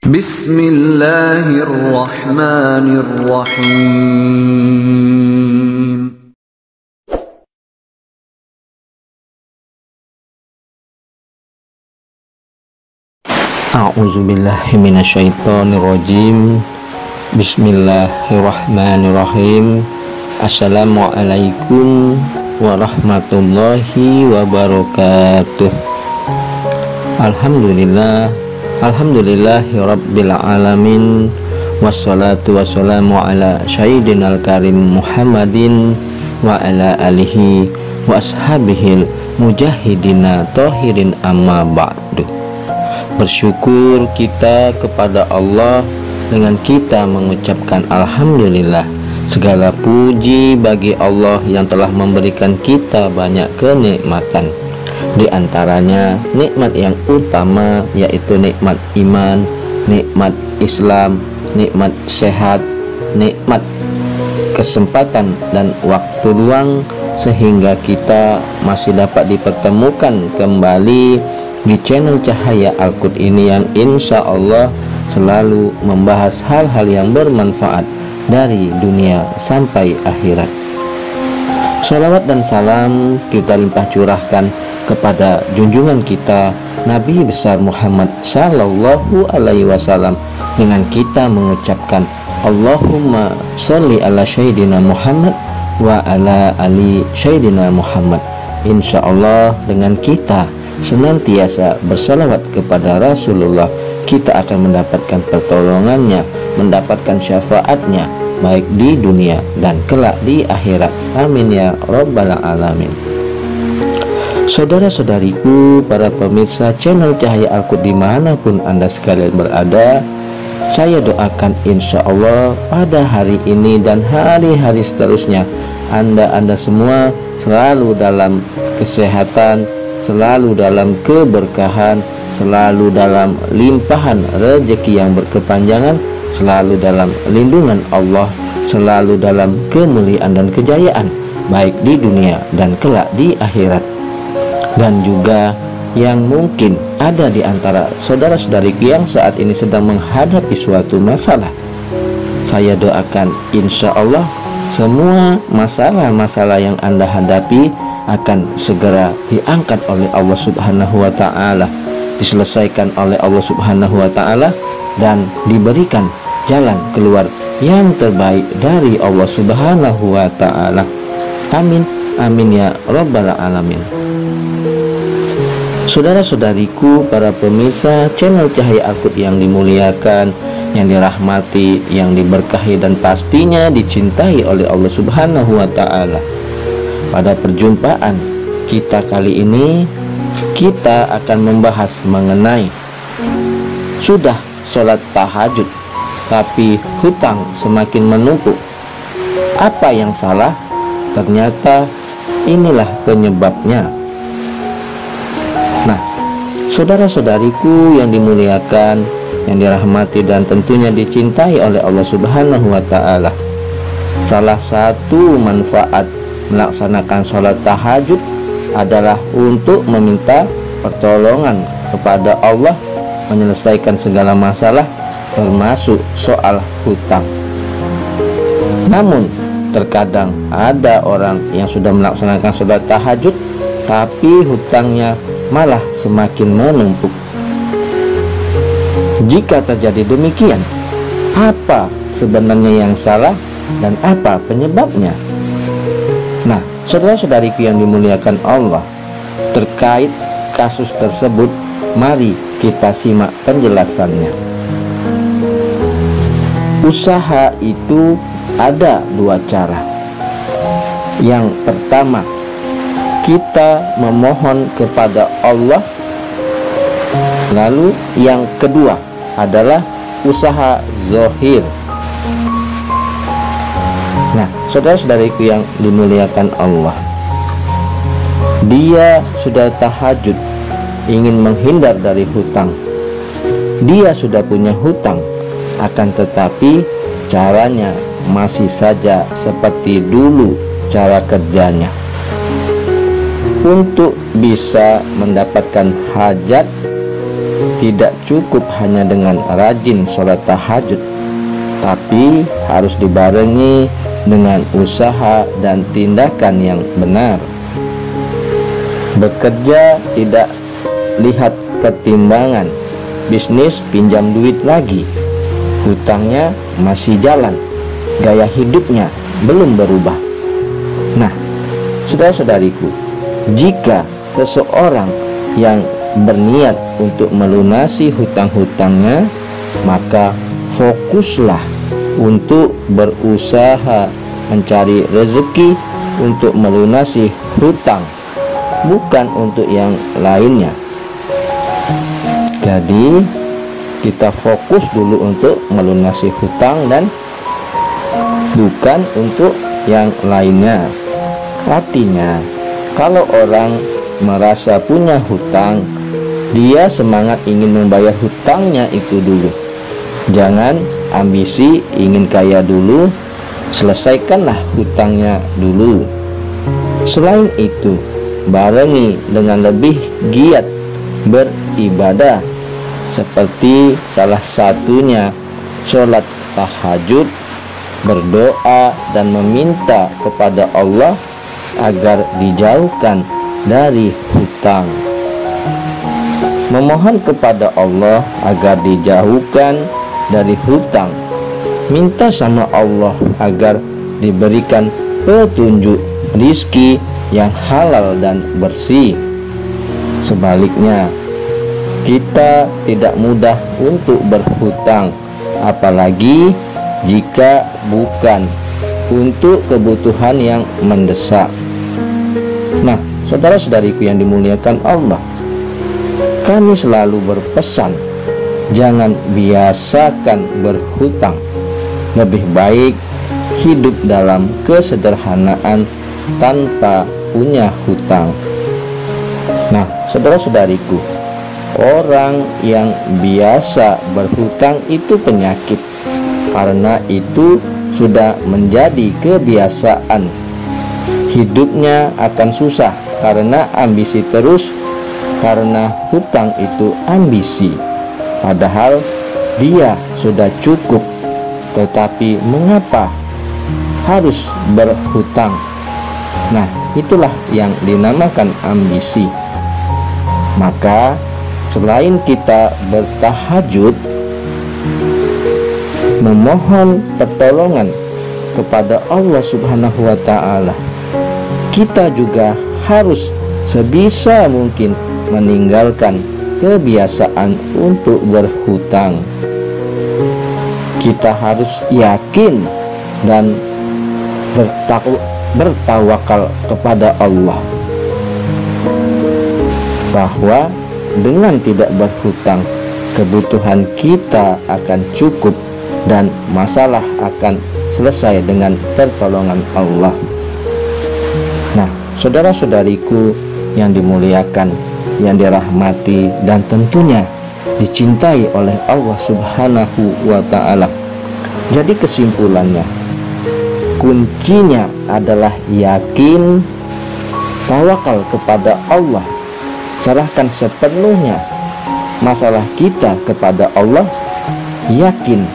Bismillahirrahmanirrahim. A'udzubillahi minasyaitonirrajim. Bismillahirrahmanirrahim. Assalamualaikum warahmatullahi wabarakatuh. Alhamdulillahi rabbil alamin. Wassalatu wassalamu ala sayyidinal karim Muhammadin wa ala alihi wa ashabihil mujahidina tohirin amma ba'du. Bersyukur kita kepada Allah dengan kita mengucapkan alhamdulillah. Segala puji bagi Allah yang telah memberikan kita banyak kenikmatan. Di antaranya nikmat yang utama yaitu nikmat iman, nikmat Islam, nikmat sehat, nikmat kesempatan dan waktu luang, sehingga kita masih dapat dipertemukan kembali di channel Cahaya Al-Qud ini yang insya Allah selalu membahas hal-hal yang bermanfaat dari dunia sampai akhirat. Sholawat dan salam kita limpah curahkan kepada junjungan kita Nabi besar Muhammad Sallallahu Alaihi Wasallam dengan kita mengucapkan Allahumma sholli ala Sayyidina Muhammad wa ala ali Sayyidina Muhammad. Insya Allah dengan kita senantiasa bersalawat kepada Rasulullah, kita akan mendapatkan pertolongannya, mendapatkan syafaatnya, baik di dunia dan kelak di akhirat. Amin ya rabbal alamin. Saudara-saudariku, para pemirsa channel Cahaya Al-Qud dimanapun Anda sekalian berada, saya doakan insya Allah pada hari ini dan hari-hari seterusnya Anda semua selalu dalam kesehatan, selalu dalam keberkahan, selalu dalam limpahan rezeki yang berkepanjangan, selalu dalam lindungan Allah, selalu dalam kemuliaan dan kejayaan baik di dunia dan kelak di akhirat. Dan juga yang mungkin ada di antara saudara-saudari yang saat ini sedang menghadapi suatu masalah, saya doakan insya Allah semua masalah-masalah yang Anda hadapi akan segera diangkat oleh Allah Subhanahu wa Ta'ala, diselesaikan oleh Allah Subhanahu wa Ta'ala, dan diberikan jalan keluar yang terbaik dari Allah Subhanahu wa Ta'ala. Amin, amin ya rabbal alamin. Saudara-saudariku, para pemirsa channel Cahaya Al-Qud yang dimuliakan, yang dirahmati, yang diberkahi, dan pastinya dicintai oleh Allah Subhanahu wa Ta'ala. Pada perjumpaan kita kali ini, kita akan membahas mengenai sudah sholat tahajud tapi hutang semakin menumpuk. Apa yang salah? Ternyata inilah penyebabnya. Nah, saudara-saudariku yang dimuliakan, yang dirahmati, dan tentunya dicintai oleh Allah Subhanahu wa Ta'ala, salah satu manfaat melaksanakan sholat tahajud adalah untuk meminta pertolongan kepada Allah menyelesaikan segala masalah, termasuk soal hutang. Namun terkadang ada orang yang sudah melaksanakan sholat tahajud tapi hutangnya malah semakin menumpuk. Jika terjadi demikian, apa sebenarnya yang salah dan apa penyebabnya? Nah, saudara-saudariku yang dimuliakan Allah, terkait kasus tersebut, mari kita simak penjelasannya. Usaha itu ada dua cara. Yang pertama, kita memohon kepada Allah. Lalu yang kedua adalah usaha zahir. Nah, saudara-saudariku yang dimuliakan Allah, dia sudah tahajud ingin menghindar dari hutang. Dia sudah punya hutang, akan tetapi caranya masih saja seperti dulu cara kerjanya. Untuk bisa mendapatkan hajat tidak cukup hanya dengan rajin sholat tahajud, tapi harus dibarengi dengan usaha dan tindakan yang benar. Bekerja tidak lihat pertimbangan, bisnis pinjam duit lagi, hutangnya masih jalan, gaya hidupnya belum berubah. Nah, saudara-saudariku, jika seseorang yang berniat untuk melunasi hutang-hutangnya, maka fokuslah untuk berusaha mencari rezeki untuk melunasi hutang, bukan untuk yang lainnya. Jadi kita fokus dulu untuk melunasi hutang dan bukan untuk yang lainnya. Artinya, kalau orang merasa punya hutang, dia semangat ingin membayar hutangnya itu dulu. Jangan ambisi ingin kaya dulu, selesaikanlah hutangnya dulu. Selain itu, barengi dengan lebih giat beribadah, seperti salah satunya sholat tahajud, berdoa dan meminta kepada Allah agar dijauhkan dari hutang. Memohon kepada Allah agar dijauhkan dari hutang, minta sama Allah agar diberikan petunjuk rizki yang halal dan bersih. Sebaliknya, kita tidak mudah untuk berhutang, apalagi jika bukan untuk kebutuhan yang mendesak. Nah, saudara-saudariku yang dimuliakan Allah, kami selalu berpesan, jangan biasakan berhutang. Lebih baik hidup dalam kesederhanaan tanpa punya hutang. Nah, saudara-saudariku, orang yang biasa berhutang itu penyakit, karena itu sudah menjadi kebiasaan. Hidupnya akan susah karena ambisi terus, karena hutang itu ambisi. Padahal dia sudah cukup, tetapi mengapa harus berhutang? Nah, itulah yang dinamakan ambisi. Maka selain kita bertahajud, memohon pertolongan kepada Allah Subhanahu wa Ta'ala, kita juga harus sebisa mungkin meninggalkan kebiasaan untuk berhutang. Kita harus yakin dan bertawakal kepada Allah bahwa dengan tidak berhutang, kebutuhan kita akan cukup dan masalah akan selesai dengan pertolongan Allah. Nah, saudara-saudariku yang dimuliakan, yang dirahmati dan tentunya dicintai oleh Allah Subhanahu wa Ta'ala. Jadi kesimpulannya, kuncinya adalah yakin, tawakal kepada Allah, serahkan sepenuhnya masalah kita kepada Allah, yakin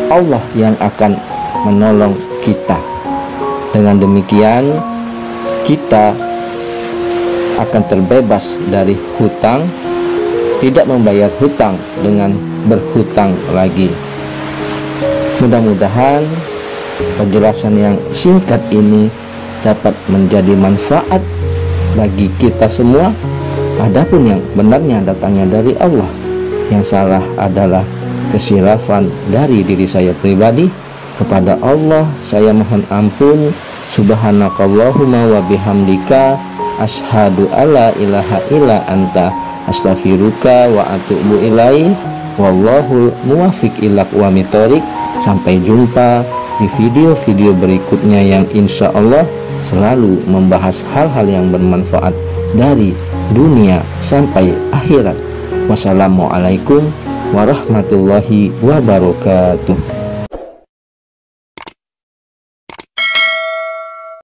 Allah yang akan menolong kita. Dengan demikian, kita akan terbebas dari hutang, tidak membayar hutang dengan berhutang lagi. Mudah-mudahan penjelasan yang singkat ini dapat menjadi manfaat bagi kita semua. Adapun yang benarnya datangnya dari Allah, yang salah adalah kesilafan dari diri saya pribadi. Kepada Allah saya mohon ampun. Subhanakallahumma wa bihamdika, asyhadu alla ilaha illa anta, astaghfiruka wa atubu ilaih. Wallahul muwaffiq ila aqwamit thoriq. Sampai jumpa di video-video berikutnya yang insya Allah selalu membahas hal-hal yang bermanfaat dari dunia sampai akhirat. Wassalamualaikum warahmatullahi wabarakatuh.